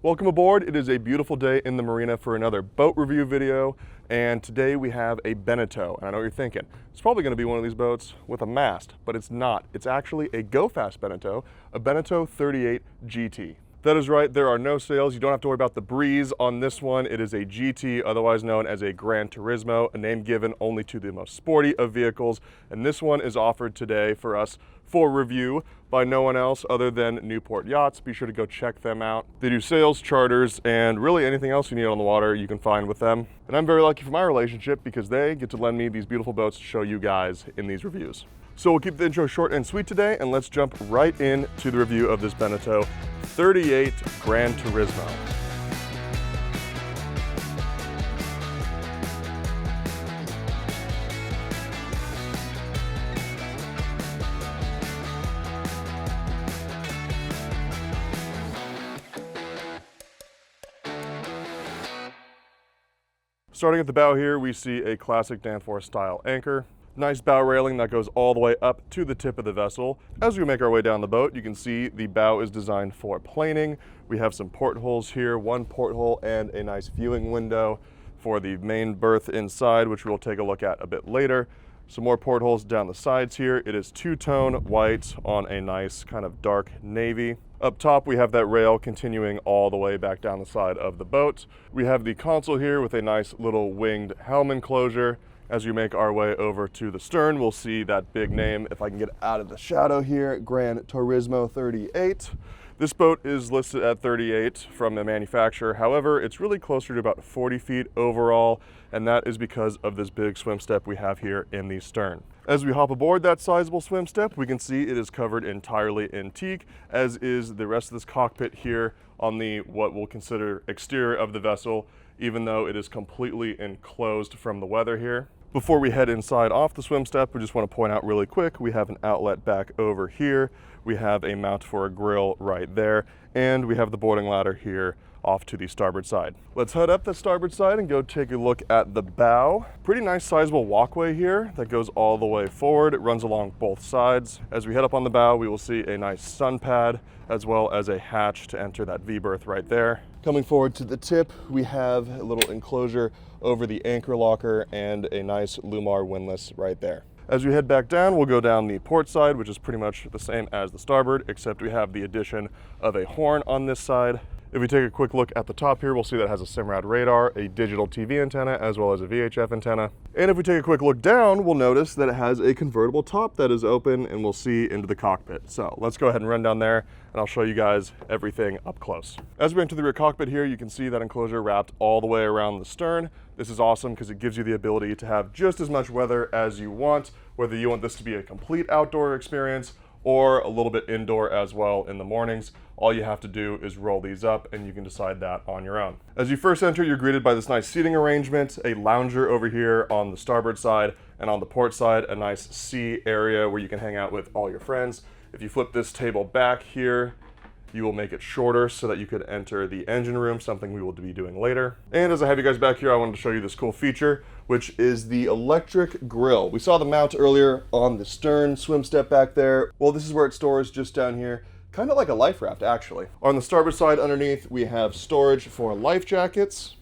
Welcome aboard. It is a beautiful day in the marina for another boat review video, and today we have a Beneteau. And I know what you're thinking, it's probably going to be one of these boats with a mast, but it's not. It's actually a go-fast Beneteau, a Beneteau 38 GT. That is right, there are no sails. You don't have to worry about the breeze on this one. It is a GT, otherwise known as a Gran Turismo, a name given only to the most sporty of vehicles. And this one is offered today for us for review by no one else other than Newport Yachts. Be sure to go check them out. They do sails, charters, and really anything else you need on the water you can find with them. And I'm very lucky for my relationship because they get to lend me these beautiful boats to show you guys in these reviews. So we'll keep the intro short and sweet today, and let's jump right into the review of this Beneteau 38 Gran Turismo. Starting at the bow here, we see a classic Danforth style anchor. Nice bow railing that goes all the way up to the tip of the vessel. As we make our way down the boat, you can see the bow is designed for planing. We have some portholes here, one porthole and a nice viewing window for the main berth inside, which we'll take a look at a bit later. Some more portholes down the sides here. It is two-tone white on a nice kind of dark navy. Up top, we have that rail continuing all the way back down the side of the boat. We have the console here with a nice little winged helm enclosure. As we make our way over to the stern, we'll see that big name, if I can get out of the shadow here, Gran Turismo 38. This boat is listed at 38 from the manufacturer. However, it's really closer to about 40 feet overall, and that is because of this big swim step we have here in the stern. As we hop aboard that sizable swim step, we can see it is covered entirely in teak, as is the rest of this cockpit here on the what we'll consider exterior of the vessel, even though it is completely enclosed from the weather here. Before we head inside off the swim step, we just want to point out really quick, we have an outlet back over here. We have a mount for a grill right there, and we have the boarding ladder here off to the starboard side. Let's head up the starboard side and go take a look at the bow. Pretty nice sizable walkway here that goes all the way forward. It runs along both sides. As we head up on the bow, we will see a nice sun pad as well as a hatch to enter that V-berth right there. Coming forward to the tip, we have a little enclosure over the anchor locker and a nice Lumar windlass right there. As we head back down, we'll go down the port side, which is pretty much the same as the starboard, except we have the addition of a horn on this side. If we take a quick look at the top here, we'll see that it has a Simrad radar, a digital TV antenna, as well as a VHF antenna. And if we take a quick look down, we'll notice that it has a convertible top that is open, and we'll see into the cockpit. So let's go ahead and run down there, and I'll show you guys everything up close. As we enter the rear cockpit here, you can see that enclosure wrapped all the way around the stern. This is awesome because it gives you the ability to have just as much weather as you want, whether you want this to be a complete outdoor experience or a little bit indoor as well in the mornings. All you have to do is roll these up and you can decide that on your own. As you first enter, you're greeted by this nice seating arrangement, a lounger over here on the starboard side, and on the port side, a nice sea area where you can hang out with all your friends. If you flip this table back here, you will make it shorter so that you could enter the engine room, something we will be doing later. And as I have you guys back here, I wanted to show you this cool feature, which is the electric grill. We saw the mount earlier on the stern swim step back there. Well, this is where it stores just down here, kind of like a life raft actually. On the starboard side underneath, we have storage for life jackets.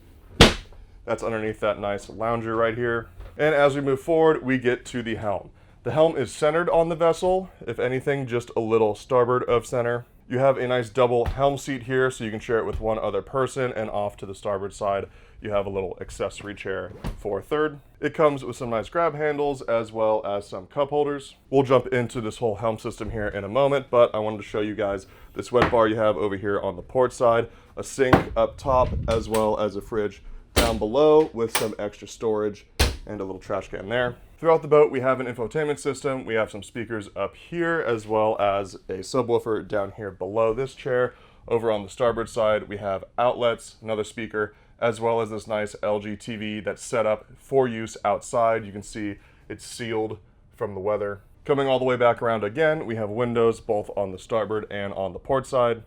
That's underneath that nice lounger right here. And as we move forward, we get to the helm. The helm is centered on the vessel, if anything, just a little starboard of center. You have a nice double helm seat here, so you can share it with one other person, and off to the starboard side, you have a little accessory chair for third. It comes with some nice grab handles as well as some cup holders. We'll jump into this whole helm system here in a moment, but I wanted to show you guys this wet bar you have over here on the port side, a sink up top, as well as a fridge down below with some extra storage and a little trash can there. Throughout the boat, we have an infotainment system. We have some speakers up here, as well as a subwoofer down here below this chair. Over on the starboard side, we have outlets, another speaker, as well as this nice LG TV that's set up for use outside. You can see it's sealed from the weather. Coming all the way back around again, we have windows both on the starboard and on the port side,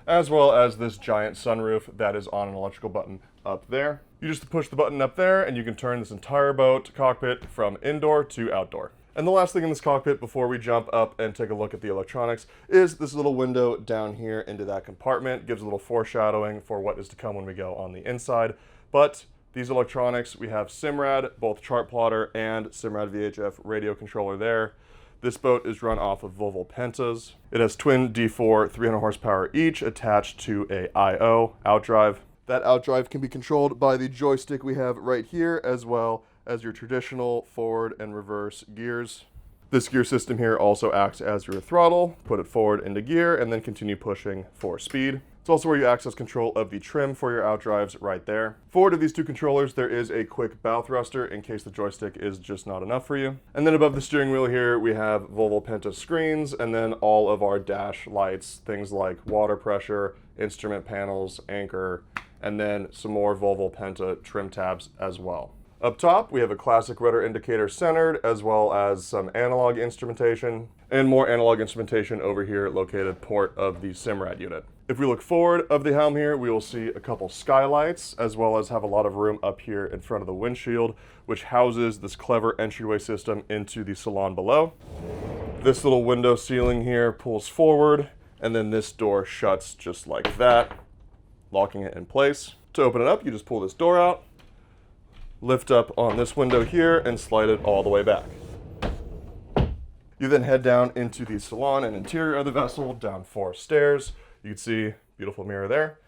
as well as this giant sunroof that is on an electrical button up there. You just push the button up there and you can turn this entire boat cockpit from indoor to outdoor. And the last thing in this cockpit before we jump up and take a look at the electronics is this little window down here into that compartment. Gives a little foreshadowing for what is to come when we go on the inside. But these electronics, we have Simrad, both chart plotter and Simrad VHF radio controller there. This boat is run off of Volvo Pentas. It has twin D4 300 horsepower each attached to a I/O outdrive. That outdrive can be controlled by the joystick we have right here, as well as your traditional forward and reverse gears. This gear system here also acts as your throttle. Put it forward into gear and then continue pushing for speed. It's also where you access control of the trim for your outdrives right there. Forward of these two controllers, there is a quick bow thruster in case the joystick is just not enough for you. And then above the steering wheel here, we have Volvo Penta screens, and then all of our dash lights, things like water pressure, instrument panels, anchor, and then some more Volvo Penta trim tabs as well. Up top, we have a classic rudder indicator centered, as well as some analog instrumentation, and more analog instrumentation over here located port of the Simrad unit. If we look forward of the helm here, we will see a couple skylights, as well as have a lot of room up here in front of the windshield, which houses this clever entryway system into the salon below. This little window ceiling here pulls forward, and then this door shuts just like that, locking it in place. To open it up, you just pull this door out, lift up on this window here, and slide it all the way back. You then head down into the salon and interior of the vessel, down 4 stairs. You can see beautiful mirror there.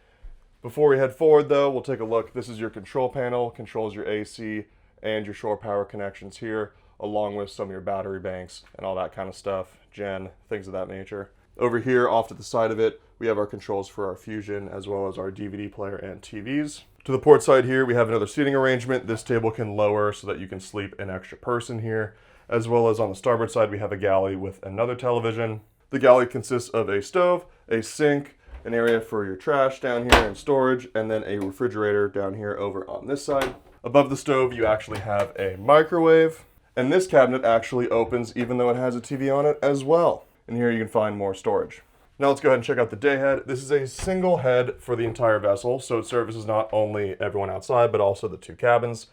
Before we head forward though, we'll take a look. This is your control panel, controls your AC and your shore power connections here, along with some of your battery banks and all that kind of stuff, gen, things of that nature. Over here, off to the side of it, we have our controls for our Fusion, as well as our DVD player and TVs. To the port side here, we have another seating arrangement. This table can lower so that you can sleep an extra person here, as well as on the starboard side, we have a galley with another television. The galley consists of a stove, a sink, an area for your trash down here and storage, and then a refrigerator down here over on this side. Above the stove, you actually have a microwave, and this cabinet actually opens even though it has a TV on it as well. And here you can find more storage. Now let's go ahead and check out the day head. This is a single head for the entire vessel, so it services not only everyone outside, but also the 2 cabins.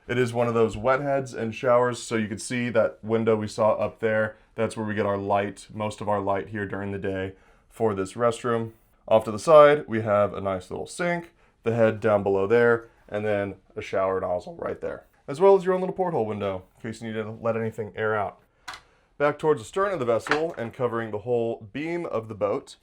It is one of those wet heads and showers, so you can see that window we saw up there. That's where we get our light, most of our light here during the day for this restroom. Off to the side, we have a nice little sink, the head down below there, and then a shower nozzle right there, as well as your own little porthole window in case you need to let anything air out. Back towards the stern of the vessel and covering the whole beam of the boat,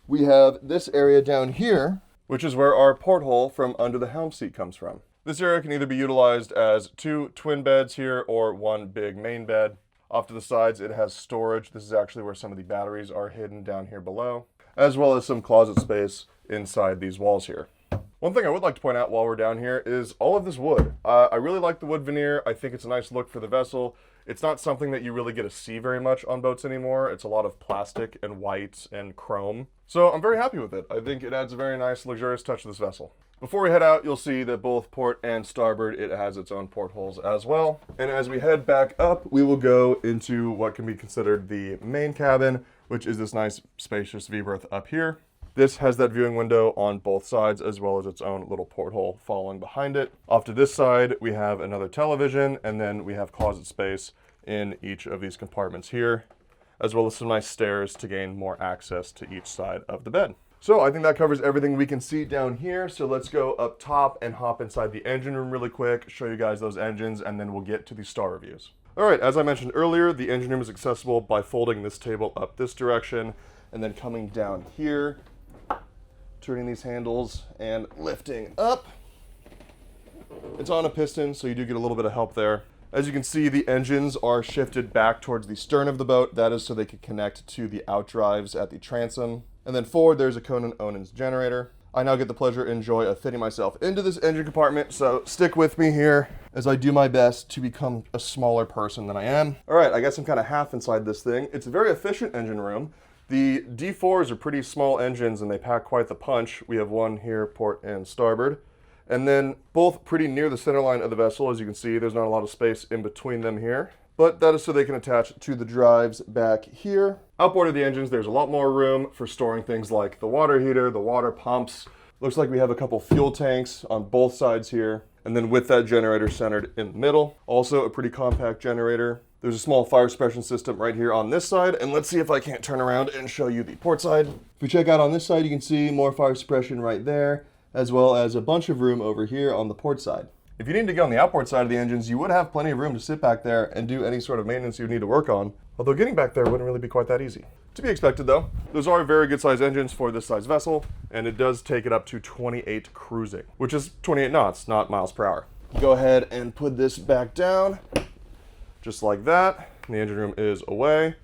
we have this area down here, which is where our porthole from under the helm seat comes from. This area can either be utilized as 2 twin beds here or 1 big main bed. Off to the sides, it has storage. This is actually where some of the batteries are hidden down here below, as well as some closet space inside these walls here. One thing I would like to point out while we're down here is all of this wood. I really like the wood veneer. I think it's a nice look for the vessel. It's not something that you really get to see very much on boats anymore. It's a lot of plastic and white and chrome. So I'm very happy with it. I think it adds a very nice, luxurious touch to this vessel. Before we head out, you'll see that both port and starboard, it has its own portholes as well. And as we head back up, we will go into what can be considered the main cabin, which is this nice, spacious V-berth up here. This has that viewing window on both sides, as well as its own little porthole following behind it. Off to this side, we have another television, and then we have closet space in each of these compartments here, as well as some nice stairs to gain more access to each side of the bed. So I think that covers everything we can see down here. So let's go up top and hop inside the engine room really quick, show you guys those engines, and then we'll get to the star reviews. All right, as I mentioned earlier, the engine room is accessible by folding this table up this direction, and then coming down here, turning these handles and lifting up. It's on a piston, so you do get a little bit of help there. As you can see, the engines are shifted back towards the stern of the boat. That is so they can connect to the outdrives at the transom. And then forward, there's a Conan Onan's generator. I now get the pleasure and joy of fitting myself into this engine compartment, so stick with me here as I do my best to become a smaller person than I am. All right, I guess I'm kind of half inside this thing. It's a very efficient engine room. The D4s are pretty small engines and they pack quite the punch. We have one here, port and starboard. And then both pretty near the center line of the vessel. As you can see, there's not a lot of space in between them here, but that is so they can attach to the drives back here. Outboard of the engines, there's a lot more room for storing things like the water heater, the water pumps. Looks like we have a couple fuel tanks on both sides here. And then with that generator centered in the middle. Also a pretty compact generator. There's a small fire suppression system right here on this side, and let's see if I can't turn around and show you the port side. If we check out on this side, you can see more fire suppression right there, as well as a bunch of room over here on the port side. If you need to get on the outboard side of the engines, you would have plenty of room to sit back there and do any sort of maintenance you need to work on, although getting back there wouldn't really be quite that easy. To be expected though. Those are very good sized engines for this size vessel, and it does take it up to 28 cruising, which is 28 knots, not miles per hour. Go ahead and put this back down, just like that. The engine room is away.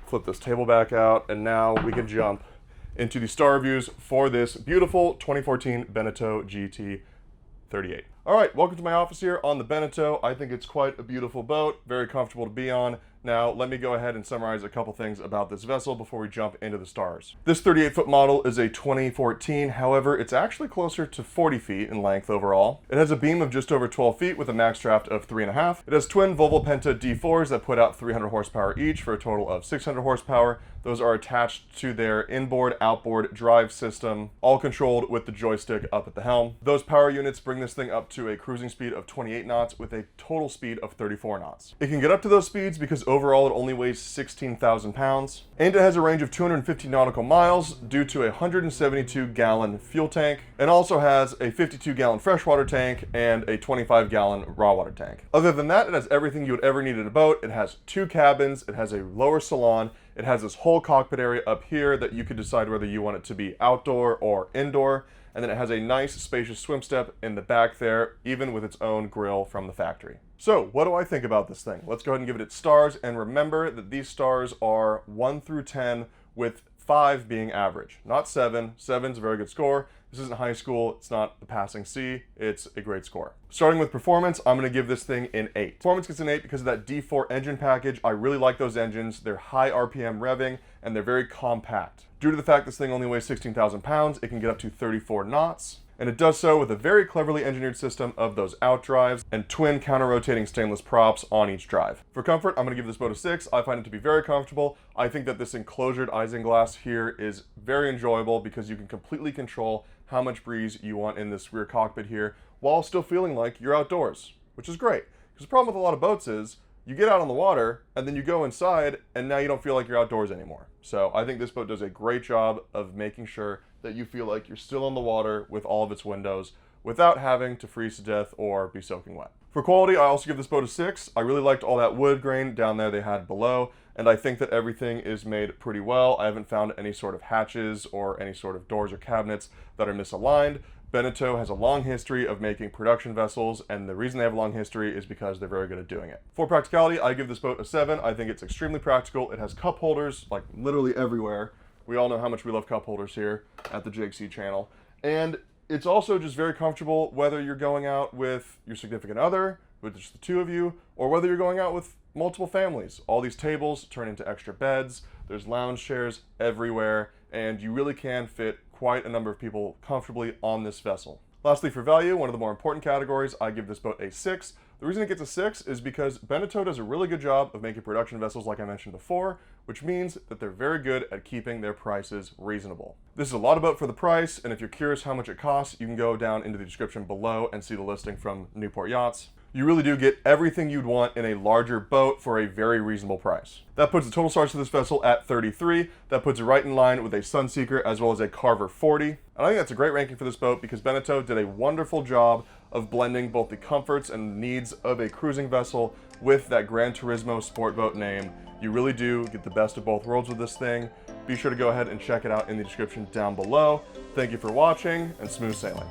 Flip this table back out, and now we can jump into the star reviews for this beautiful 2014 Beneteau GT38. All right, welcome to my office here on the Beneteau. I think it's quite a beautiful boat, very comfortable to be on. Now, let me go ahead and summarize a couple things about this vessel before we jump into the stars. This 38-foot model is a 2014, however, it's actually closer to 40 feet in length overall. It has a beam of just over 12 feet with a max draft of 3.5. It has twin Volvo Penta D4s that put out 300 horsepower each for a total of 600 horsepower. Those are attached to their inboard, outboard drive system, all controlled with the joystick up at the helm. Those power units bring this thing up to a cruising speed of 28 knots with a total speed of 34 knots. It can get up to those speeds because overall it only weighs 16,000 pounds, and it has a range of 250 nautical miles due to a 172-gallon fuel tank, and also has a 52-gallon freshwater tank and a 25-gallon raw water tank. Other than that, it has everything you would ever need in a boat. It has 2 cabins, it has a lower salon, it has this whole cockpit area up here that you could decide whether you want it to be outdoor or indoor. And then it has a nice spacious swim step in the back there, even with its own grill from the factory. So what do I think about this thing? Let's go ahead and give it its stars, and remember that these stars are 1 through 10, with 5 being average, not 7. 7's a very good score. This isn't high school, it's not a passing C, it's a great score. Starting with performance, I'm going to give this thing an 8. Performance gets an 8 because of that D4 engine package. I really like those engines. They're high RPM revving, and they're very compact. Due to the fact this thing only weighs 16,000 pounds, it can get up to 34 knots. And it does so with a very cleverly engineered system of those out drives and twin counter-rotating stainless props on each drive. For comfort, I'm going to give this boat a 6. I find it to be very comfortable. I think that this enclosured isinglass here is very enjoyable because you can completely control how much breeze you want in this rear cockpit here while still feeling like you're outdoors, which is great. Because the problem with a lot of boats is you get out on the water and then you go inside and now you don't feel like you're outdoors anymore. So I think this boat does a great job of making sure that you feel like you're still on the water with all of its windows without having to freeze to death or be soaking wet. For quality, I also give this boat a 6. I really liked all that wood grain down there they had below, and I think that everything is made pretty well. I haven't found any sort of hatches or any sort of doors or cabinets that are misaligned. Beneteau has a long history of making production vessels, and the reason they have a long history is because they're very good at doing it. For practicality, I give this boat a 7. I think it's extremely practical. It has cup holders like literally everywhere. We all know how much we love cup holders here at the JakeSea channel. And it's also just very comfortable whether you're going out with your significant other, with just the 2 of you, or whether you're going out with multiple families. All these tables turn into extra beds. There's lounge chairs everywhere, and you really can fit quite a number of people comfortably on this vessel. Lastly, for value, one of the more important categories, I give this boat a 6. The reason it gets a 6 is because Beneteau does a really good job of making production vessels like I mentioned before, which means that they're very good at keeping their prices reasonable. This is a lot of boat for the price, and if you're curious how much it costs, you can go down into the description below and see the listing from Newport Yachts. You really do get everything you'd want in a larger boat for a very reasonable price. That puts the total stars to this vessel at 33. That puts it right in line with a Sunseeker as well as a Carver 40. And I think that's a great ranking for this boat because Beneteau did a wonderful job of blending both the comforts and needs of a cruising vessel with that Gran Turismo sport boat name. You really do get the best of both worlds with this thing. Be sure to go ahead and check it out in the description down below. Thank you for watching, and smooth sailing.